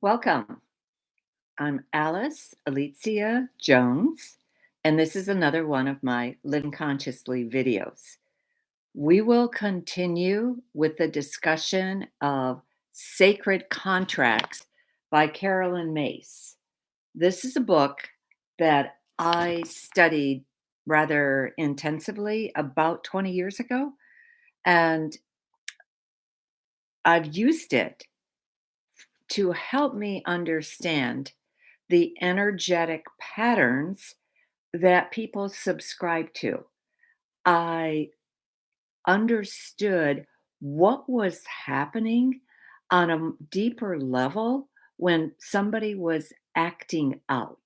Welcome. I'm Alice Alicia Jones, and this is another one of my Living Consciously videos. We will continue with the discussion of Sacred Contracts by Carolyn Myss. This is a book that I studied rather intensively about 20 years ago, and I've used it to help me understand the energetic patterns that people subscribe to. I understood what was happening on a deeper level when somebody was acting out,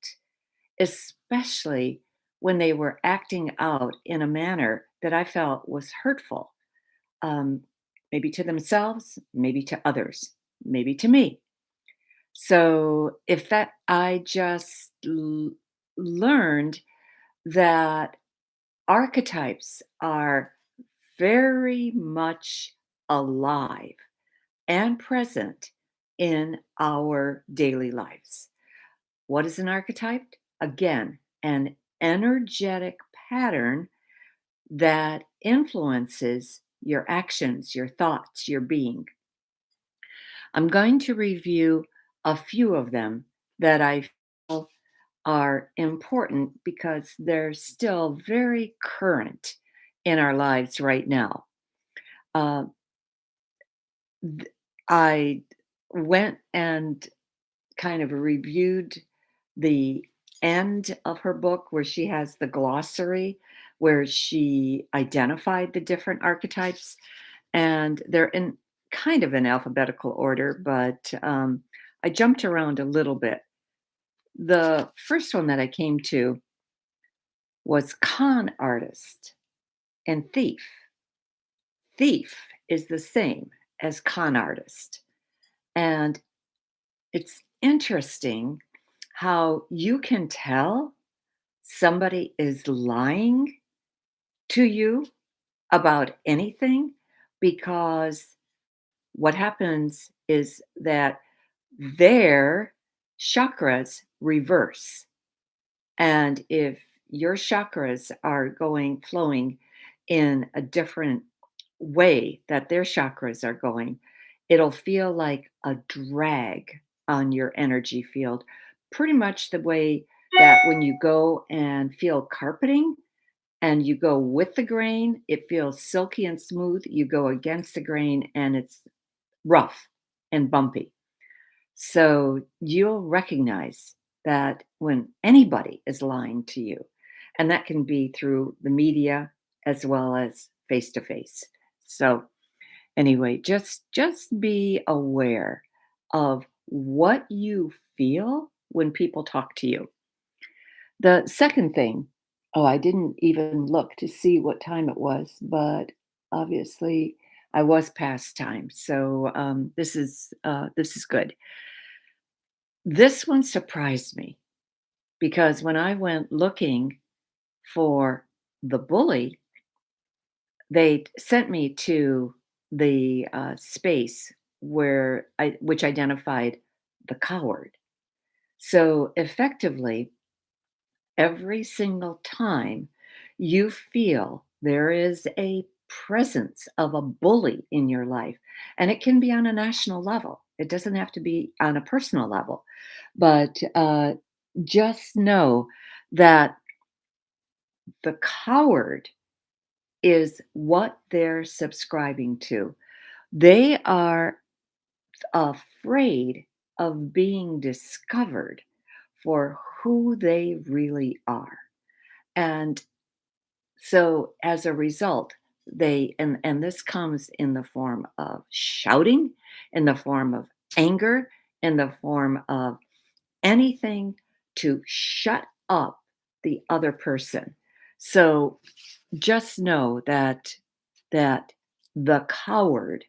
especially when they were acting out in a manner that I felt was hurtful, um, maybe to themselves, maybe to others, maybe to me. So if that, I just learned that archetypes are very much alive and present in our daily lives. What is an archetype? Again, an energetic pattern that influences your actions, your thoughts, your being. I'm going to review a few of them that I feel are important because they're still very current in our lives right now. Uh, I went and kind of reviewed the end of her book where she has the glossary, where she identified the different archetypes, and they're in kind of in alphabetical order, but I jumped around a little bit. The first one that I came to was con artist and thief. Thief is the same as con artist. And it's interesting how you can tell somebody is lying to you about anything because what happens is that their chakras reverse. And if your chakras are going flowing in a different way that their chakras are going, it'll feel like a drag on your energy field. Pretty much the way that when you go and feel carpeting and you go with the grain, it feels silky and smooth. You go against the grain and it's rough and bumpy. So you'll recognize that when anybody is lying to you, and that can be through the media as well as face to face. So anyway, just be aware of what you feel when people talk to you. The second thing, oh, I didn't even look to see what time it was, but obviously I was past time. So this is good. This one surprised me because when I went looking for the bully, they sent me to the space which identified the coward. So effectively, every single time you feel there is a presence of a bully in your life, and it can be on a national level, it doesn't have to be on a personal level, but just know that the coward is what they're subscribing to. They are afraid of being discovered for who they really are. And so as a result, and this comes in the form of shouting, in the form of anger, in the form of anything to shut up the other person. So just know that the coward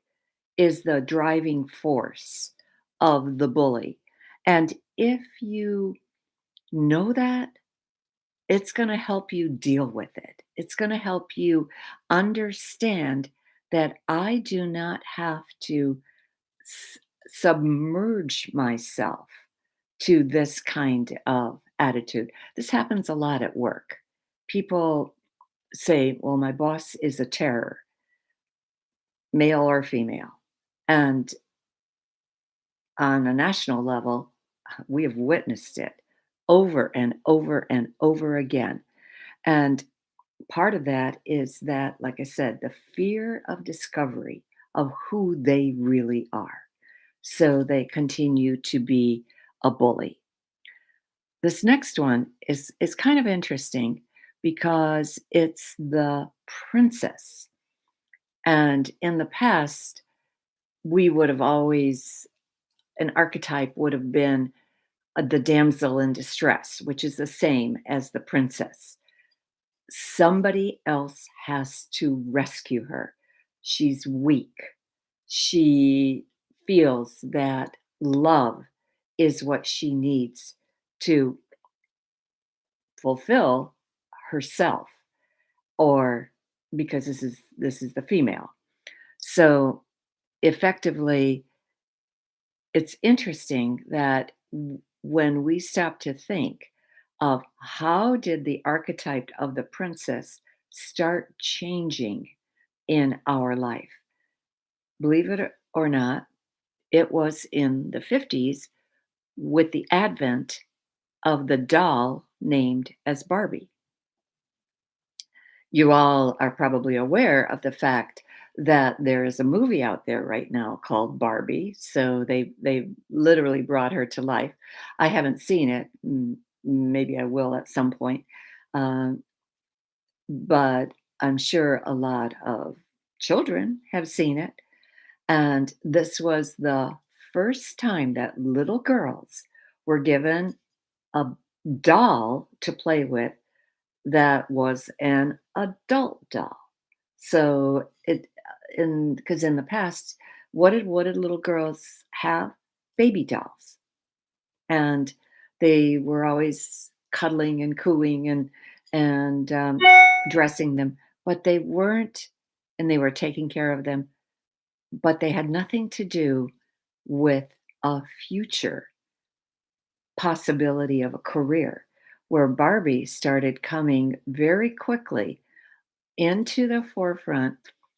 is the driving force of the bully. And if you know that, it's going to help you deal with it. It's going to help you understand that I do not have to s- submerge myself to this kind of attitude. This happens a lot at work. People say, well, my boss is a terror, male or female. And on a national level, we have witnessed it over and over and over again. And part of that is that, like I said, the fear of discovery of who they really are. So they continue to be a bully. This next one is kind of interesting because it's the princess. And in the past, we would have always an archetype would have been the damsel in distress, which is the same as the princess. Somebody else has to rescue her. She's weak. She feels that love is what she needs to fulfill herself, or because this is the female. So effectively, it's interesting that when we stop to think of how did the archetype of the princess start changing in our life, believe it or not, it was in the 50s with the advent of the doll named as Barbie. You all are probably aware of the fact that there is a movie out there right now called Barbie. So they literally brought her to life. I haven't seen it. Maybe I will at some point. Um, but I'm sure a lot of children have seen it. And this was the first time that little girls were given a doll to play with that was an adult doll. So it in because in the past, what did little girls have? Baby dolls. And they were always cuddling and cooing and dressing them, but they weren't, and they were taking care of them, but they had nothing to do with a future possibility of a career, where Barbie started coming very quickly into the forefront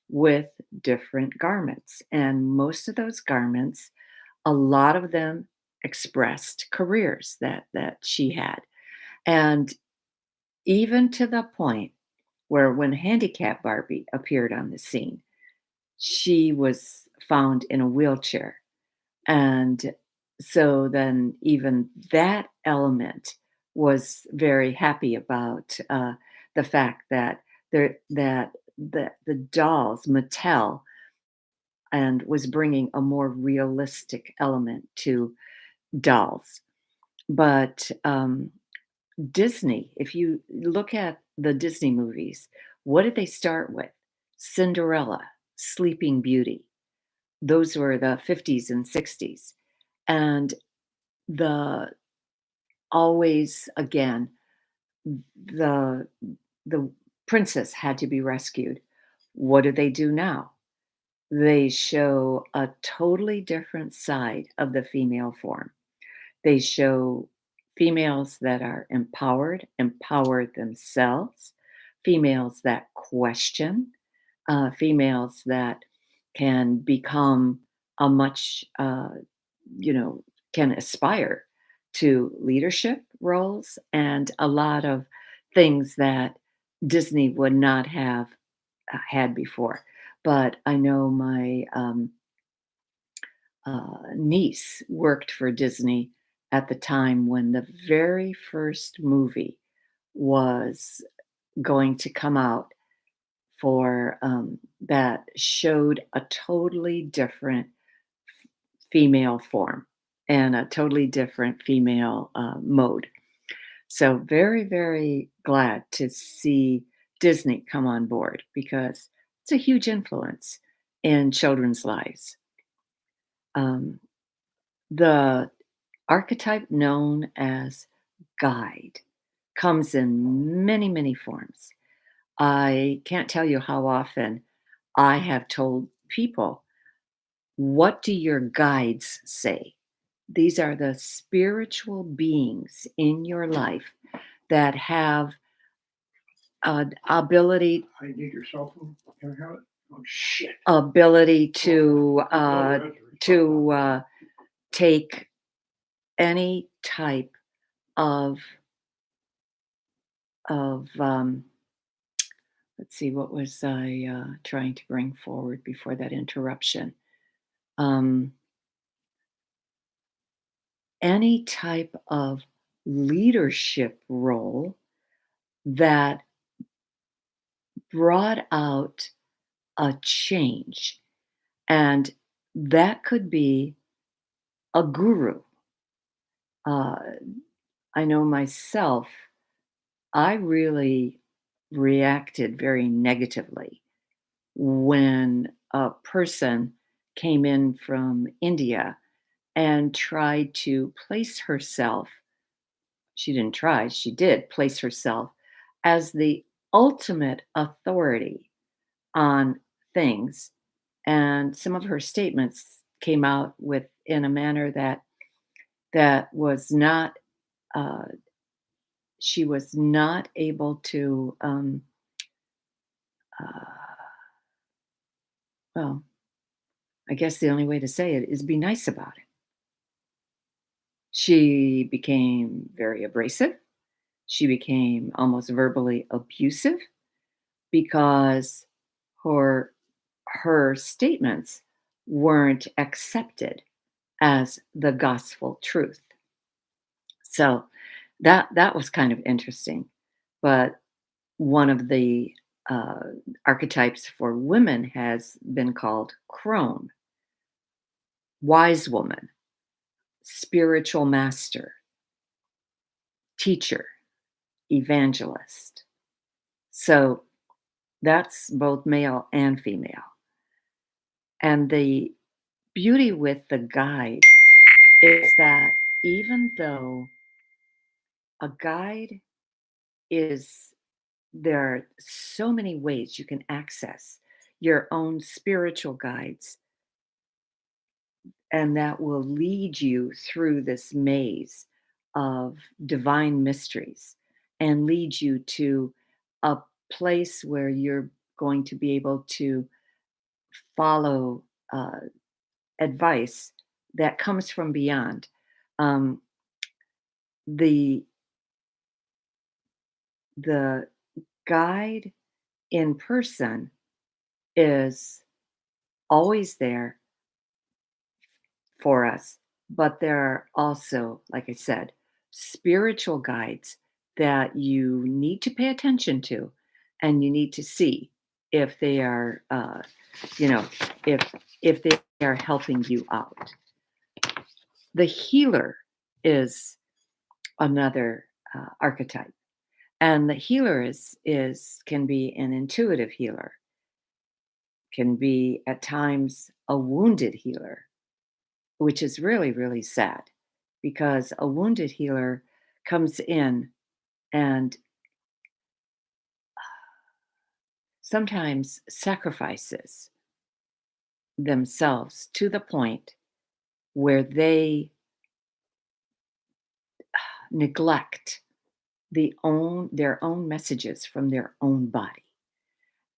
with different garments. And most of those garments, a lot of them expressed careers that she had. And even to the point where when handicapped Barbie appeared on the scene, she was found in a wheelchair. And so then even that element was very happy about the fact that the dolls, Mattel, and was bringing a more realistic element to dolls. But Disney, if you look at the Disney movies, what did they start with? Cinderella, Sleeping Beauty. Those were the 50s and 60s. And the always again, the the princess had to be rescued. What do they do now? They show a totally different side of the female form. They show females that are empowered, empower themselves, females that question, females that can become a much, you know, can aspire to leadership roles and a lot of things that Disney would not have had before. But I know my niece worked for Disney at the time when the very first movie was going to come out for that showed a totally different female form and a totally different female mode. So very, very glad to see Disney come on board because it's a huge influence in children's lives. Um, the archetype known as guide comes in many, many forms. I can't tell you how often I have told people What do your guides say? These are the spiritual beings in your life that have an ability I need your cell phone. Can I have it? Oh shit. ability to To take any type of of let's see, what was I trying to bring forward before that interruption? Um, any type of leadership role that brought out a change. And that could be a guru. Uh, I know myself, I really reacted very negatively when a person came in from India and tried to place herself, she didn't try, she did place herself as the ultimate authority on things. And some of her statements came out with in a manner that was not uh, she was not able to uh, well, I guess the only way to say it is be nice about it. She became very abrasive. She became almost verbally abusive because her her statements weren't accepted as the gospel truth. So that was kind of interesting. But one of the uh, archetypes for women has been called crone, wise woman, spiritual master, teacher, evangelist. So that's both male and female. And the beauty with the guide is that even though a guide is, there are so many ways you can access your own spiritual guides, and that will lead you through this maze of divine mysteries and lead you to a place where you're going to be able to follow advice that comes from beyond. Um, the the guide in person is always there for us, but there are also, like I said, spiritual guides that you need to pay attention to, and you need to see if they are, you know, if they are helping you out. The healer is another archetype, and the healer is can be an intuitive healer, can be at times a wounded healer, which is really, really sad because a wounded healer comes in and sometimes sacrifices themselves to the point where they neglect their own messages from their own body,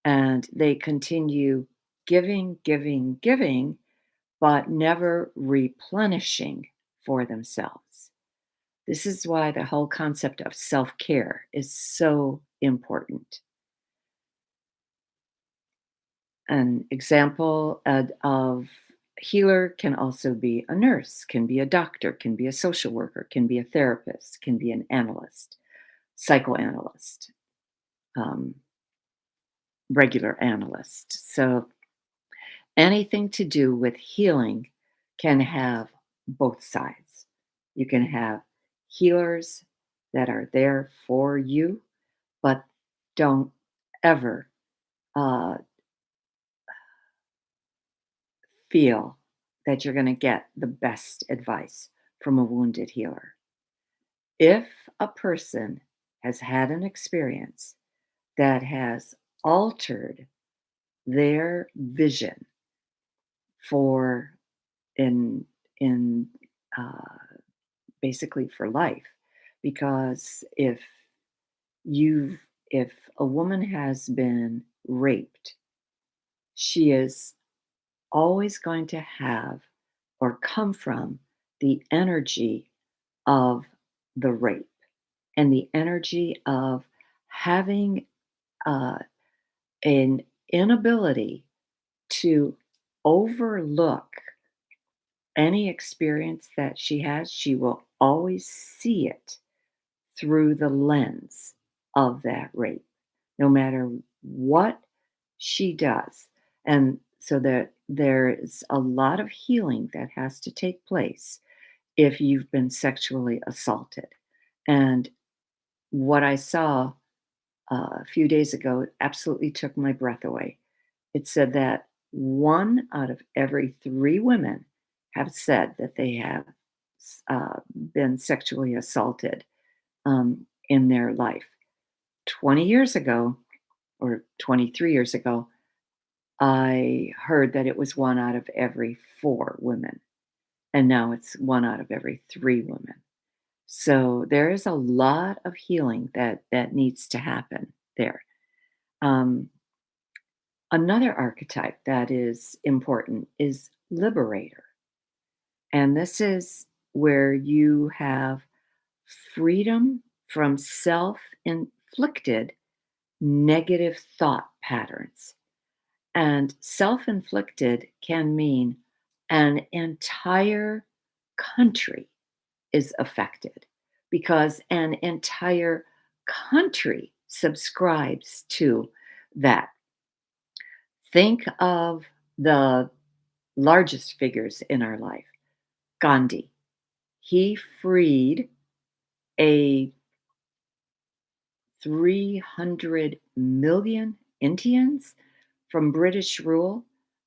and they continue giving, giving, giving, but never replenishing for themselves. This is why the whole concept of self care is so important. An example of healer can also be a nurse, can be a doctor, can be a social worker, can be a therapist, can be an analyst, psychoanalyst, um, regular analyst. So anything to do with healing can have both sides. You can have healers that are there for you, but don't ever uh, feel that you're going to get the best advice from a wounded healer. If a person has had an experience that has altered their vision for in uh, basically for life, because you if a woman has been raped, she is always going to have or come from the energy of the rape and the energy of having uh, an inability to overlook any experience that she has. She will always see it through the lens of that rape, no matter what she does. And so there is a lot of healing that has to take place if you've been sexually assaulted. And what I saw a few days ago absolutely took my breath away. It said that one out of every three women have said that they have been sexually assaulted in their life. 20 years ago, or 23 years ago, I heard that it was one out of every four women. And now it's one out of every three women. So there is a lot of healing that needs to happen there. Um, Another archetype that is important is liberator. And this is where you have freedom from self inflicted negative thought patterns. And self inflicted can mean an entire country is affected because an entire country subscribes to that. Think of the largest figures in our life. Gandhi. He freed a 300 million Indians from British rule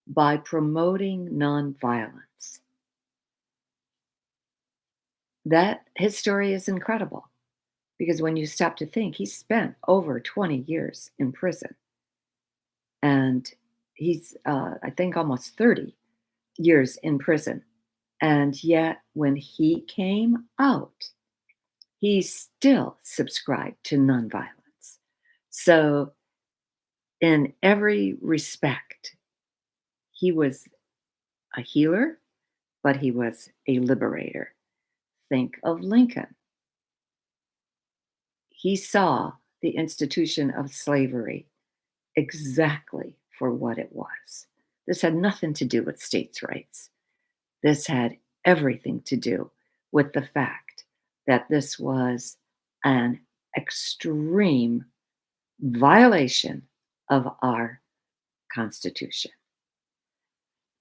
by promoting nonviolence. That his story is incredible because when you stop to think, he spent over 20 years in prison, and he's, I think, almost 30 years in prison. And yet, when he came out, he still subscribed to nonviolence. So, in every respect, he was a healer, but he was a liberator. Think of Lincoln. He saw the institution of slavery exactly for what it was. This had nothing to do with states' rights. This had everything to do with the fact that this was an extreme violation of our Constitution.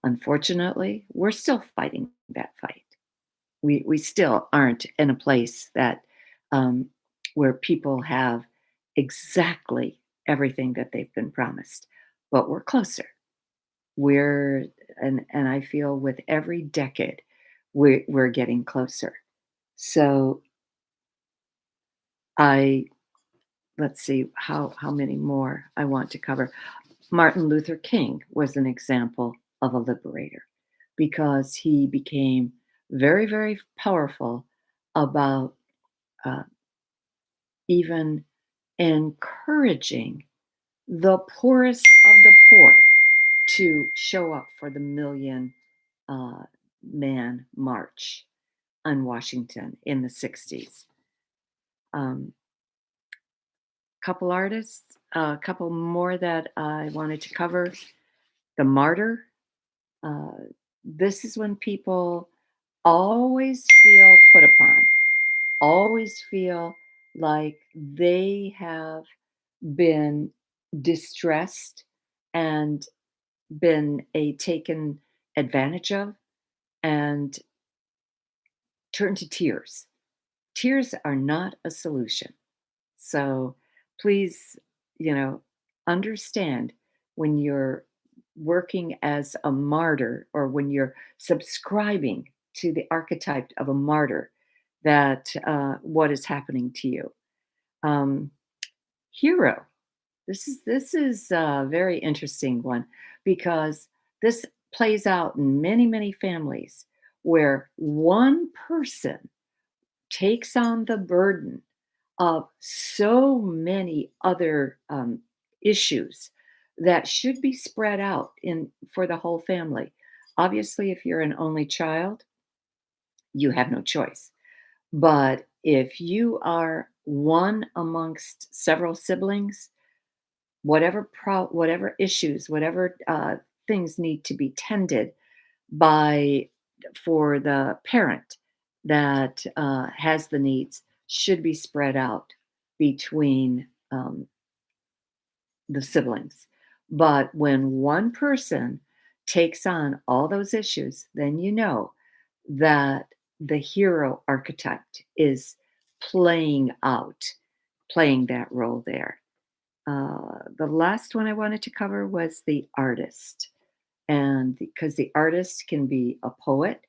Unfortunately, we're still fighting that fight. We still aren't in a place that um, where people have exactly everything that they've been promised, but we're closer. We're and I feel with every decade we're getting closer. So I let's see how many more I want to cover. Martin Luther King was an example of a liberator because he became very, very powerful about uh, even encouraging the poorest of the poor to show up for the Million uh, Man March on Washington in the 60s. Couple artists, a couple more that I wanted to cover. The Martyr. Uh, this is when people always feel put upon, always feel like they have been distressed and been a taken advantage of, and turn to tears. Tears are not a solution. So please, you know, understand when you're working as a martyr or when you're subscribing to the archetype of a martyr, that what is happening to you. Um, Hero. This is a very interesting one because this plays out in many, many families where one person takes on the burden of so many other issues that should be spread out in for the whole family. Obviously, if you're an only child, you have no choice. But if you are one amongst several siblings, whatever issues, whatever things need to be tended by for the parent that has the needs should be spread out between the siblings. But when one person takes on all those issues, then you know that the hero archetype is playing out, playing that role there. The last one I wanted to cover was the artist. And because the artist can be a poet,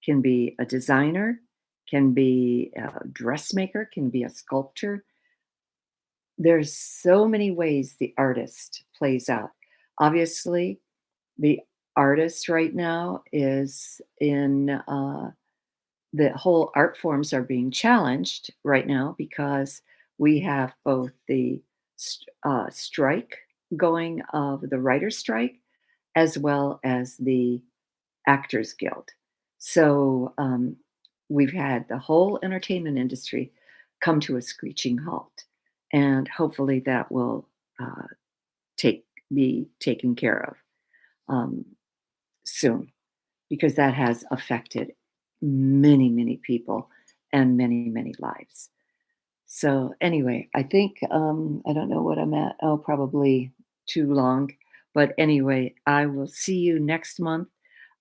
can be a designer, can be a dressmaker, can be a sculptor. There's so many ways the artist plays out. Obviously, the artist right now is in the whole art forms are being challenged right now because we have both the strike going of the writer's strike as well as the Actors Guild. So we've had the whole entertainment industry come to a screeching halt, and hopefully that will uh, take be taken care of um, soon because that has affected many, many people and many, many lives. So anyway, I think I don't know what I'm at. Oh, probably too long. But anyway, I will see you next month.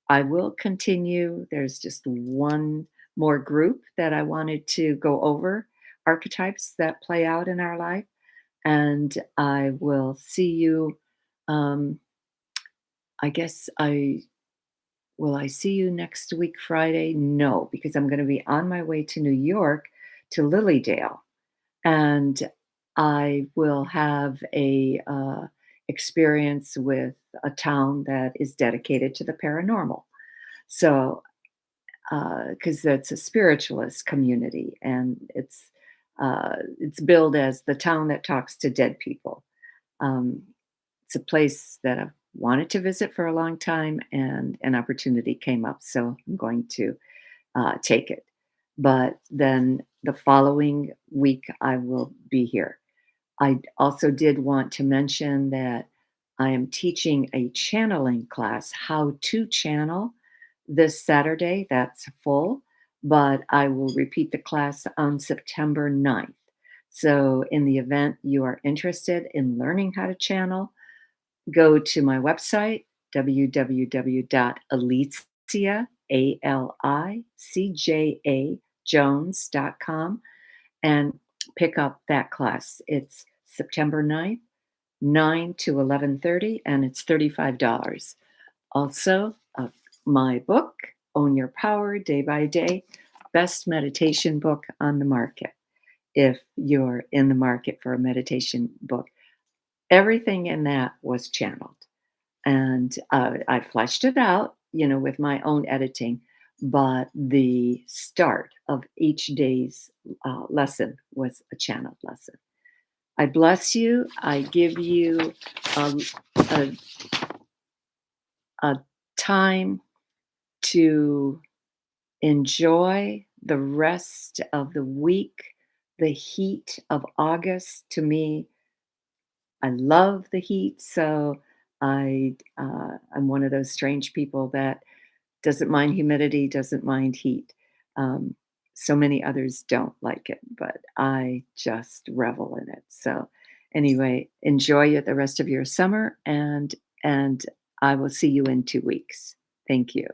I will continue. There's just one more group that I wanted to go over archetypes that play out in our life. And I will see you. Um, I guess I will I see you next week, Friday? No, because I'm going to be on my way to New York to Lilydale, and I will have a experience with a town that is dedicated to the paranormal. So, because that's a spiritualist community, and it's billed as the town that talks to dead people. Um, it's a place that I've wanted to visit for a long time, and an opportunity came up, so I'm going to take it. But then the following week, I will be here. I also did want to mention that I am teaching a channeling class, how to channel, this Saturday. That's full, but I will repeat the class on September 9th. So, in the event you are interested in learning how to channel, go to my website, www.alicia, ALICJA, Jones.com, and pick up that class. It's September 9th, 9 to 11:30, and it's $35. Also, my book, Own Your Power Day by Day, best meditation book on the market. If you're in the market for a meditation book, everything in that was channeled. And I fleshed it out, with my own editing. But the start of each day's lesson was a channeled lesson. I bless you. I give you a, a, a time to enjoy the rest of the week. The heat of August to me, I love the heat. So I'm one of those strange people that doesn't mind humidity, doesn't mind heat. Um, so many others don't like it, but I just revel in it. So anyway, enjoy it the rest of your summer, and I will see you in 2 weeks. Thank you.